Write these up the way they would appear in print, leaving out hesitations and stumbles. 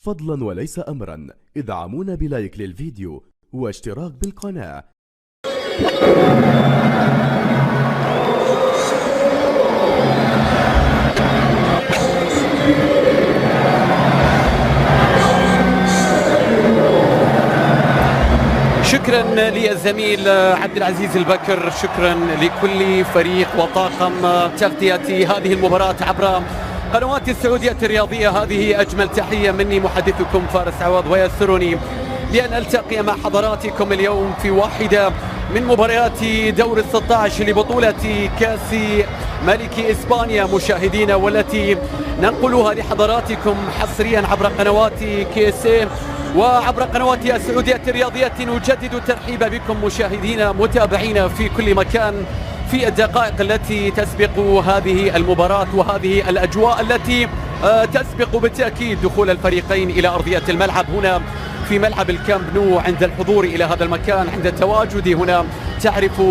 فضلا وليس أمرا ادعمونا بلايك للفيديو واشتراك بالقناة. شكرا للزميل عبد العزيز البكر، شكرا لكل فريق وطاقم تغطية هذه المباراة عبر قنوات السعودية الرياضية. هذه أجمل تحية مني محدثكم فارس عوض، ويسرني بأن ألتقي مع حضراتكم اليوم في واحدة من مباريات دور 16 لبطولة كأس ملك إسبانيا مشاهدينا، والتي ننقلها لحضراتكم حصريا عبر قنوات KSA وعبر قنوات السعودية الرياضية. نجدد الترحيب بكم مشاهدينا متابعينا في كل مكان في الدقائق التي تسبق هذه المباراة وهذه الأجواء التي تسبق بالتأكيد دخول الفريقين إلى أرضية الملعب هنا في ملعب الكامب نو. عند الحضور إلى هذا المكان، عند التواجد هنا، تعرف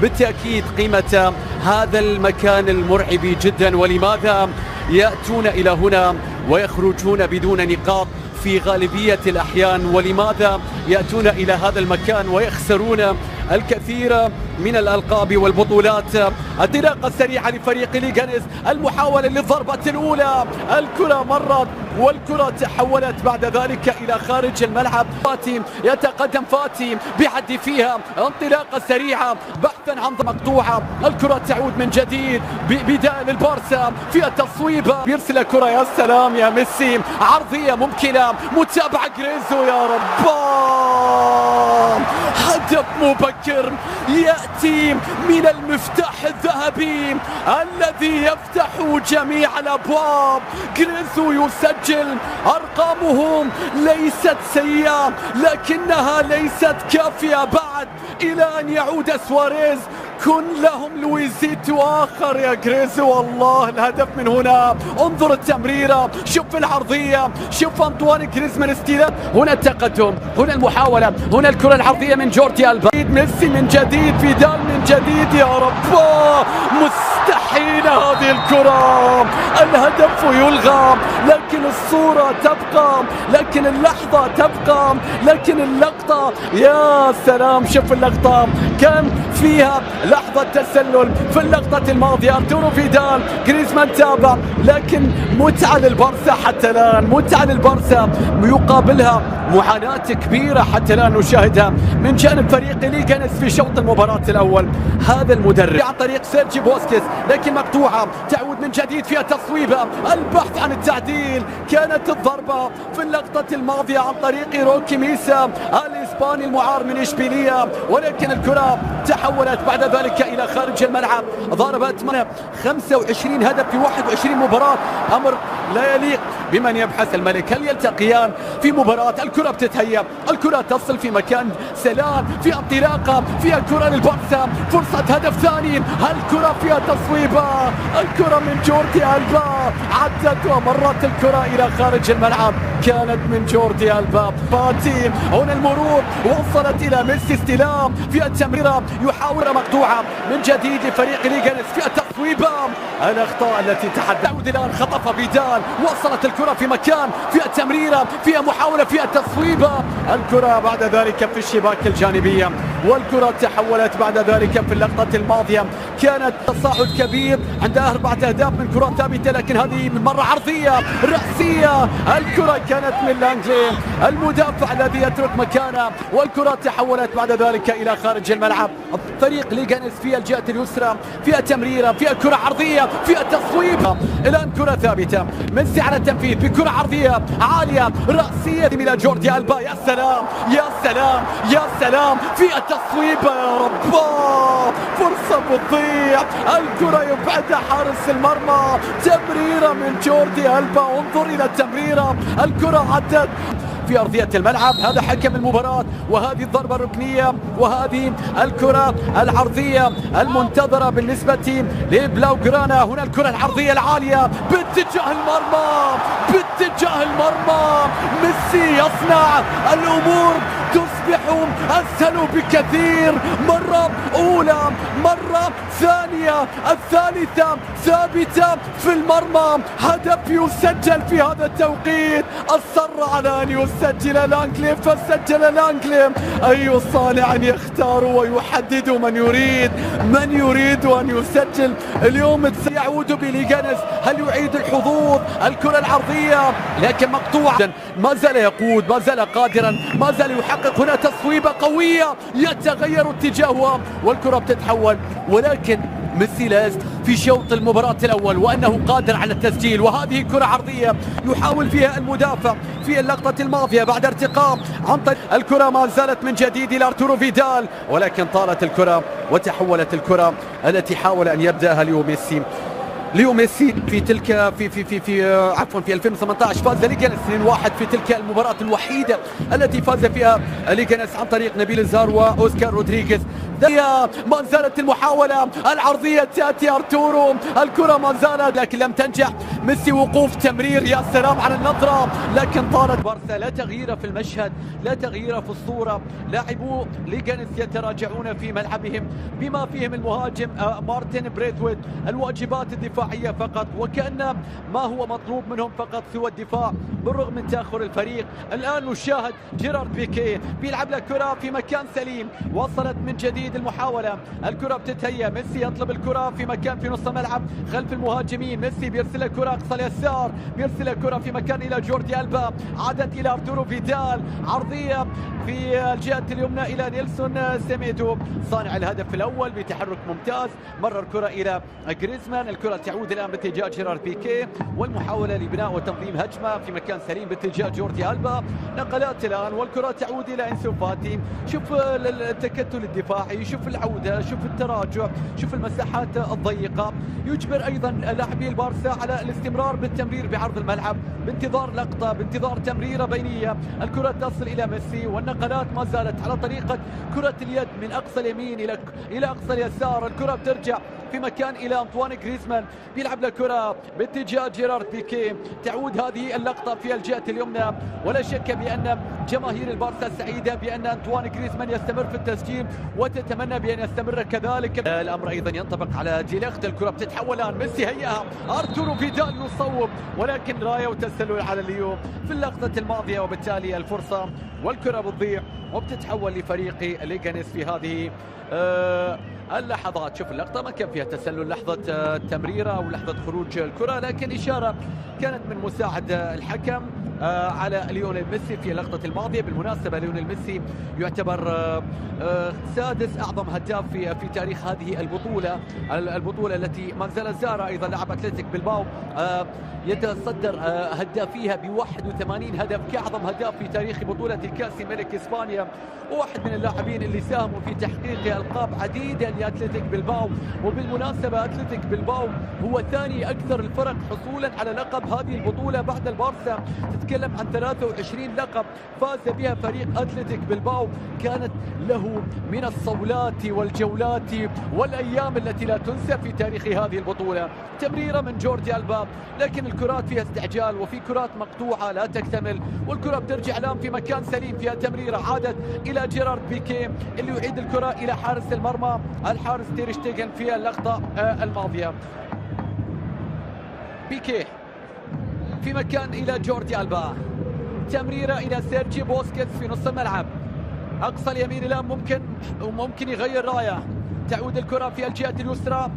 بالتأكيد قيمة هذا المكان المرعب جدا، ولماذا يأتون إلى هنا ويخرجون بدون نقاط في غالبية الأحيان، ولماذا يأتون إلى هذا المكان ويخسرون الكثير من الألقاب والبطولات. الانطلاقة السريعة لفريق ليغانيس، المحاولة للضربة الأولى، الكرة مرت والكرة تحولت بعد ذلك إلى خارج الملعب. فاتي يتقدم، فاتي بيعدي فيها، انطلاقة سريعة بحثا عن مقطوعة، الكرة تعود من جديد بداية للبارسا في التصويبة، بيرسل الكرة، يا سلام يا ميسي، عرضية ممكنة، متابعة جريزو، يا رب، هدف مبكر يأتي من المفتاح الذهبي الذي يفتح جميع الأبواب. جريزو يسجل، أرقامه ليست سيئة لكنها ليست كافية بعد إلى أن يعود سواريز. كن لهم لويزيتو آخر يا جريزو. والله الهدف من هنا، انظر التمريرة، شوف العرضية، شوف أنطوان جريزمان استلام، هنا التقدم، هنا المحاولة، هنا الكرة العرضية من جوردي ألبا، ميسي من جديد، فيدال من جديد، يا رب، مستحيل هذه الكرة، الهدف يلغى لكن الصورة تبقى، لكن اللحظة تبقى، لكن اللقطة، يا سلام، شوف اللقطة كان فيها لحظة تسلل في اللقطة الماضية. أرتورو فيدال، جريزمان تابع، لكن متعة للبارسا حتى الآن، متعة للبارسا يقابلها معاناة كبيرة حتى الآن نشاهدها من جانب فريق ليغانيس في شوط المباراة الأول. هذا المدرب عن طريق سيرجي بوسكيتس، لكن مقطوعة، تعود من جديد فيها تصويبة، البحث عن التعديل، كانت الضربة في اللقطة الماضية عن طريق روكي ميسا الإسباني المعار من إشبيلية، ولكن الكرة تحولت بعد ذلك إلى خارج الملعب. ضربت 25 هدف في 21 مباراة، أمر لا يليق بمن يبحث الملك. هل يلتقيان في مباراة؟ الكرة بتتهيأ، الكرة تصل في مكان سلام، في انطلاقة، فيها كرة للبارسا، فرصة هدف ثاني، الكرة فيها تصويبة، الكرة من جوردي ألبا، عدت ومرت الكرة إلى خارج الملعب، كانت من جوردي ألبا. فاتي، هنا المرور، وصلت إلى ميسي، استلام في التمريرة، يحاول مقطوعة من جديد لفريق ليغانيس في التصويبة، الأخطاء التي تحدث الآن، خطف فيدال، وصلت الكرة في مكان، في التمريرة، فيها محاولة، فيها تصويبة، الكرة بعد ذلك في الشباك الجانبية، والكرة تحولت بعد ذلك في اللقطة الماضية، كانت تصاعد كبير عند 4 أهداف من كرة ثابتة، لكن هذه مرة عرضية رأسية، الكرة كانت من لانجلي المدافع الذي يترك مكانه، والكرة تحولت بعد ذلك إلى خارج الملعب. فريق ليغانيس في الجهة اليسرى، فيها تمريرة، فيها كرة عرضية، فيها تصويب، الآن كرة ثابتة، ميسي على التنفيذ بكرة عرضية عالية رأسية إلى جوردي ألبا، يا سلام يا سلام يا سلام، في التصويب، يا رب، فرصة بتضيع، الكرة يبعدها حارس المرمى، تمريرة من جوردي ألبا، انظر إلى التمريرة، الكرة عدت في أرضية الملعب. هذا حكم المباراة، وهذه الضربة الركنية، وهذه الكرة العرضية المنتظرة بالنسبة لبلاوغرانا. هنا الكرة العرضية العالية باتجاه المرمى، باتجاه المرمى، ميسي يصنع الأمور تصبح أسهل بكثير، مرة أولى مرة ثانية الثالثة ثابتة في المرمى. هدف يسجل في هذا التوقيت، أصر على أن يسجل لانغلي فسجل لانغلي. أي صانع يختار ويحدد من يريد أن يسجل اليوم. يعود بليغانس، هل يعيد الحظوظ؟ الكرة العرضية لكن مقطوعة، ما زال يقود، ما زال قادرا، ما زال يحقق هنا تصويبة قوية يتغير اتجاهها والكرة بتتحول. ولكن ميسي لا في شوط المباراة الأول وأنه قادر على التسجيل، وهذه كرة عرضية يحاول فيها المدافع في اللقطة الماضية بعد ارتقاء عن طريق الكرة. ما زالت من جديد إلى أرتورو فيدال، ولكن طالت الكرة وتحولت الكرة التي حاول أن يبدأها ليو ميسي في تلك في 2018 فاز ليغانس 2-1 في تلك المباراة الوحيدة التي فاز فيها ليغانس عن طريق نبيل الزار وأوسكار رودريغيز. ما زالت المحاولة العرضية تأتي أرتورو، الكرة ما زالت لكن لم تنجح. ميسي وقوف تمرير، يا سلام على النظرة، لكن طالت. بارسا لا تغيير في المشهد، لا تغيير في الصورة. لاعبو ليغانس يتراجعون في ملعبهم بما فيهم المهاجم مارتن بريثويت. الواجبات الدفاعية فقط، وكأن ما هو مطلوب منهم فقط سوى الدفاع بالرغم من تأخر الفريق. الآن نشاهد جيرارد بيكيه بيلعب له كرة في مكان سليم، وصلت من جديد المحاولة، الكرة بتتهيأ. ميسي يطلب الكرة في مكان في نص الملعب خلف المهاجمين. ميسي بيرسل الكرة أقصى اليسار، بيرسل الكرة في مكان إلى جوردي ألبا، عادت إلى أرتورو فيدال، عرضية في الجهة اليمنى إلى نيلسون سيميدو صانع الهدف الأول بتحرك ممتاز. مرر الكرة إلى جريزمان، الكرة تعود الآن باتجاه جيرارد بيكيه، والمحاولة لبناء وتنظيم هجمة في مكان سليم باتجاه جوردي ألبا. نقلات الآن والكرة تعود إلى إنسو فاتي. شوف التكتل الدفاعي، شوف العودة، شوف التراجع، شوف المساحات الضيقة. يجبر أيضا لاعبي البارسا على الاستمرار بالتمرير بعرض الملعب بانتظار لقطة، بانتظار تمريرة بينية. الكرة تصل إلى ميسي والنقلات ما زالت على طريقة كرة اليد من أقصى اليمين إلى أقصى اليسار. الكرة بترجع في مكان إلى أنطوان غريزمان، بيلعب لكرة باتجاه جيرارد بيكيه. تعود هذه اللقطة في الجهة اليمنى، ولا شك بأن جماهير البارسا سعيدة بأن أنطوان غريزمان يستمر في التسجيل وتتمنى بأن يستمر كذلك. الأمر أيضا ينطبق على ديليخت، الكرة بتتحول الآن، ميسي هيئها، أرتورو فيدال يصوب، ولكن راية وتسلل على ليو في اللقطة الماضية، وبالتالي الفرصة والكرة بتضيع وبتتحول لفريق ليغانس في هذه اللحظات. شوف اللقطة ما كان فيها تسلل، لحظة تمريرة أو لحظة خروج الكرة، لكن إشارة كانت من مساعد الحكم على ليونيل ميسي في اللقطة الماضية. بالمناسبة ليونيل ميسي يعتبر سادس أعظم هداف في تاريخ هذه البطولة التي ما زال زارا أيضا لاعب أتلتيك بلباو يتصدر هدافيها ب81 هدف كأعظم هداف في تاريخ بطولة الكأس ملك إسبانيا، وواحد من اللاعبين اللي ساهموا في تحقيق ألقاب عديدة لأتلتيك بلباو. وبالمناسبة أتلتيك بلباو هو ثاني أكثر الفرق حصولا على لقب هذه البطولة بعد البارسا، تتكلم عن 23 لقب فاز بها فريق أتلتيك بلباو. كانت له من الصولات والجولات والأيام التي لا تنسى في تاريخ هذه البطولة. تمريرة من جوردي ألبا، لكن الكرات فيها استعجال وفي كرات مقطوعة لا تكتمل، والكرة بترجع الآن في مكان سليم فيها تمريرة عادت إلى جيرارد بيكيه اللي يعيد الكرة إلى حارس المرمى الحارس تير شتيغن في اللقطة الماضية. بيكيه في مكان إلى جوردي ألبا، تمريرة إلى سيرجي بوسكيتس في نص الملعب أقصى اليمين الآن، ممكن يغير راية. تعود الكرة في الجهة اليسرى،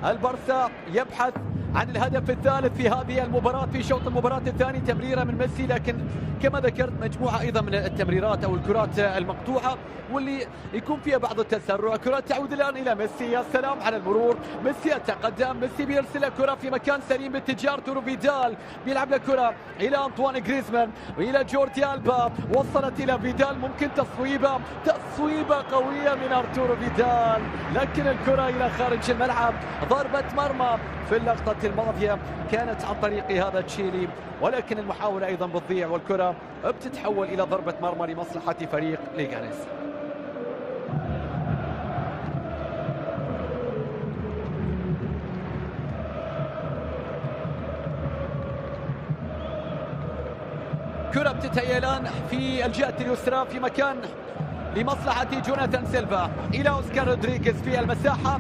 البارسا يبحث عن الهدف الثالث في هذه المباراة في شوط المباراة الثاني. تمريرة من ميسي، لكن كما ذكرت مجموعة أيضا من التمريرات أو الكرات المقطوعة واللي يكون فيها بعض التسرع. كرة تعود الآن إلى ميسي، يا سلام على المرور، ميسي يتقدم، ميسي بيرسل كرة في مكان سليم باتجاه أرتورو فيدال، بيلعب لكرة إلى أنطوان غريزمان وإلى جوردي ألبا، وصلت إلى فيدال، ممكن تصويبة قوية من أرتورو فيدال، لكن الكرة إلى خارج الملعب. ضربة مرمى في اللقطة الماضية كانت عن طريق هذا تشيلي، ولكن المحاولة أيضا بتضيع والكرة بتتحول إلى ضربة مرمى لمصلحة فريق ليغانس. الكرة بتنتهي الآن في الجهة اليسرى في مكان لمصلحة جوناثان سيلفا إلى أوسكار رودريغيز في المساحة،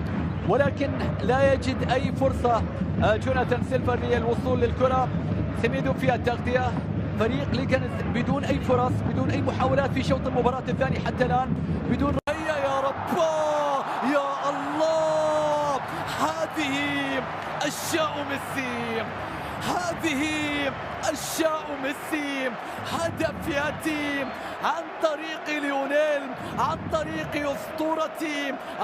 ولكن لا يجد أي فرصة جوناثان سيلفا للوصول للكرة. سيميدو في التغطية، فريق ليجنز بدون أي فرص، بدون أي محاولات في شوط المباراة الثاني حتى الآن، بدون رأي. يا رب يا الله، هذه أشياء ميسي، هذه أشياء ميسي. هدف يأتي عن طريق ليونيل، عن طريق أسطورة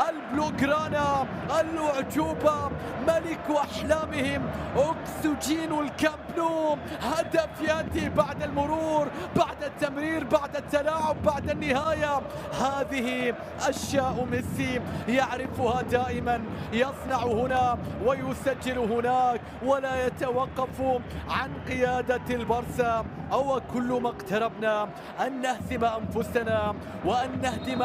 البلوغرانا، الأعجوبة، ملك أحلامهم، أكسجين الكامب نو. هدف يأتي بعد المرور، بعد التمرير، بعد التلاعب، بعد النهاية. هذه أشياء ميسي يعرفها دائما، يصنع هنا ويسجل هناك، ولا يتوقف عن قيادة البارسا. أو كل ما اقتربنا أن نهزم أنفسنا وأن نهدم